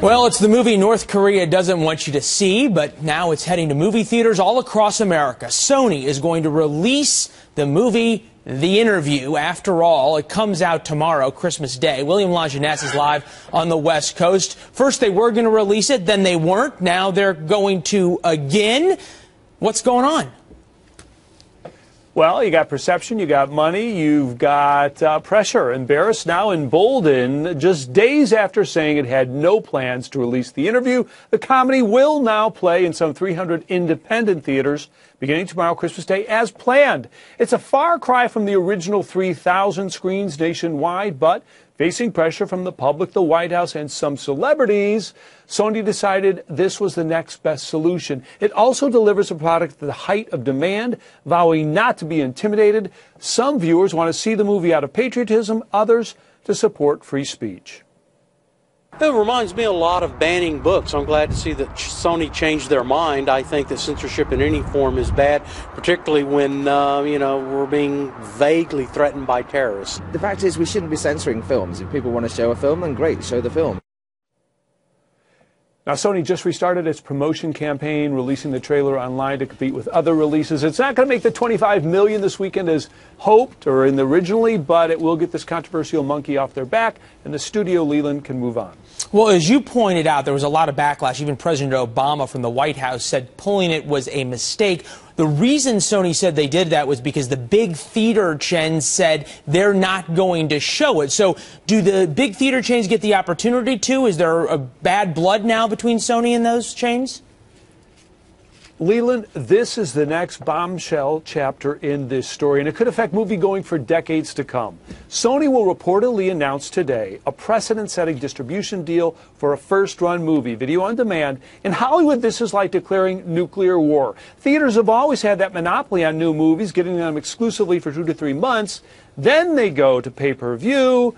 Well, it's the movie North Korea doesn't want you to see, but now it's heading to movie theaters all across America. Sony is going to release the movie The Interview. After all, it comes out tomorrow, Christmas Day. William Jeunesse is live on the West Coast. First they were going to release it, then they weren't. Now they're going to again. What's going on? Well, you got perception, you got money, you've got pressure. Embarrassed, now emboldened, just days after saying it had no plans to release The Interview, the comedy will now play in some 300 independent theaters beginning tomorrow, Christmas Day, as planned. It's a far cry from the original 3,000 screens nationwide, but facing pressure from the public, the White House, and some celebrities, Sony decided this was the next best solution. It also delivers a product at the height of demand, vowing not to be intimidated. Some viewers want to see the movie out of patriotism, others to support free speech. It reminds me a lot of banning books. I'm glad to see that Sony changed their mind. I think that censorship in any form is bad, particularly when, we're being vaguely threatened by terrorists. The fact is we shouldn't be censoring films. If people want to show a film, then great, show the film. Now, Sony just restarted its promotion campaign, releasing the trailer online to compete with other releases. It's not going to make the $25 million this weekend as hoped or in the originally, but it will get this controversial monkey off their back, and the studio, Leland, can move on. Well, as you pointed out, there was a lot of backlash. Even President Obama from the White House said pulling it was a mistake. The reason Sony said they did that was because the big theater chains said they're not going to show it. So do the big theater chains get the opportunity to? Is there a bad blood now between Sony and those chains? Leland, this is the next bombshell chapter in this story, and it could affect moviegoing for decades to come. Sony will reportedly announce today a precedent-setting distribution deal for a first-run movie, video on demand. In Hollywood, this is like declaring nuclear war. Theaters have always had that monopoly on new movies, getting them exclusively for 2 to 3 months. Then they go to pay-per-view.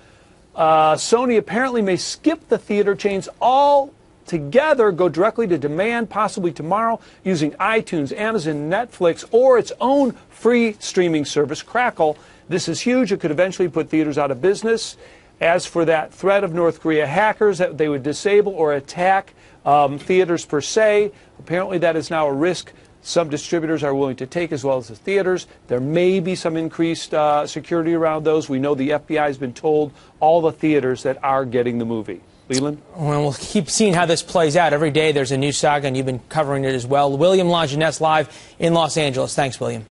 Sony apparently may skip the theater chains all together, go directly to demand, possibly tomorrow, using iTunes, Amazon, Netflix, or its own free streaming service, Crackle. This is huge. It could eventually put theaters out of business. As for that threat of North Korea hackers that they would disable or attack theaters per se, apparently that is now a risk some distributors are willing to take, as well as the theaters. There may be some increased security around those. We know the FBI has been told all the theaters that are getting the movie. Leland? Well, we'll keep seeing how this plays out. Every day there's a new saga, and you've been covering it as well. William Jeunesse live in Los Angeles. Thanks, William.